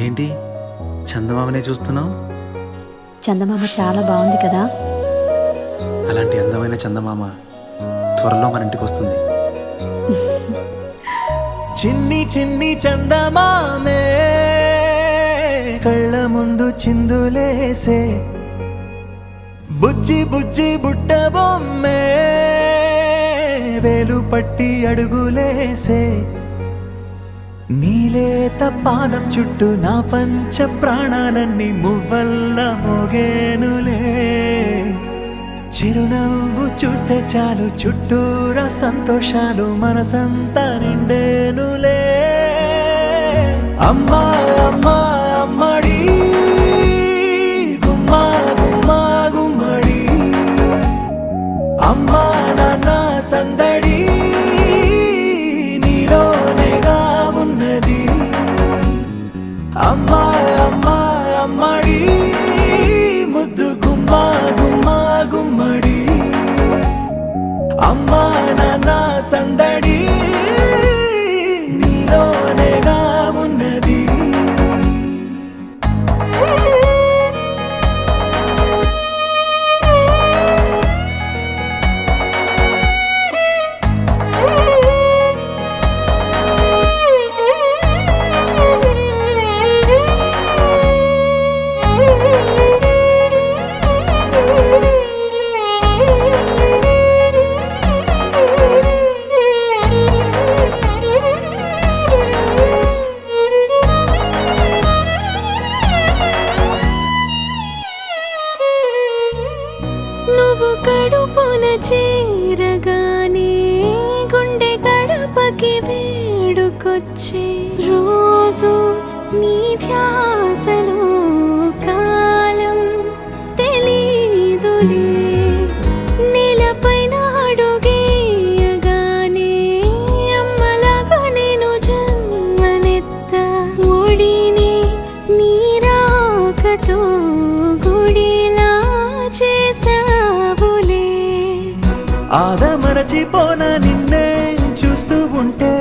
ఏంటి చందమామనే చూస్తున్నావు? చందమామ చాలా బాగుంది కదా. అలాంటి అందమైన చందమామ త్వరలో మన ఇంటికి వస్తుంది. చిన్ని చిన్ని చందమామే కళ్ళ ముందు చిందులేసే, బుజ్జి బుజ్జి బుట్ట బొమ్మే వేలు పట్టి అడుగులేసే, నీలేత పానం చుట్టూ నా పంచ ప్రాణాలన్నీ మువ్వల్ల మోగేనులే. చిరునవ్వు చూస్తే చాలు చుట్టూరా సంతోషాలు మనసంతా నిండేనులే. అమ్మా అమ్మా అమ్మడి గుమ్మా గుమ్మా గుమ్మడి, అమ్మా నాన్న సందడి నీలోనేగా ఉన్నది. అమ్మా అమ్మా అమ్మడి ముద్దు గుమ్మా గుమ్మా గుమ్మడి, అమ్మా నాన్న సందడి నీలోనేగా ఉన్నది. నువ్వు కడుపున చేరగానే గుండె గడపకి వేడుకొచ్చే, రోజు నీ ధ్యాసలో కాలం తెలీదులే. నేలపైన అడుగేయగానే అమ్మలాగా నేను జన్మనెత్త, ఒడిని నీ రాకతో గుడిలా చేసావులే. ఆదమరచిపోనా నిన్నే చూస్తూ ఉంటే,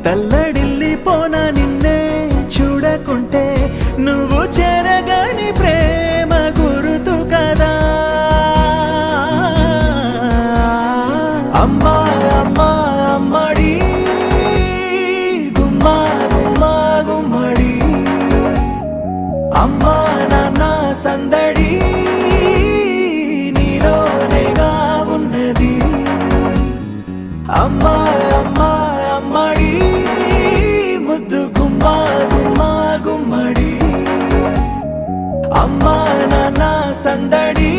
తల్లడిల్లిపోనా నిన్నే చూడకుంటే, నువ్వు చెరగని ప్రేమ గురుతు కదా. అమ్మా అమ్మా అమ్మడి గుమ్మా గుమ్మా గుమ్మడి, అమ్మా నాన్న సందడి నీలోనేగా ఉన్నది. అమ్మా అమ్మా అమ్మడి ముద్దు గుమ్మా గుమ్మా గుమ్మడి, అమ్మా నాన్న సందడి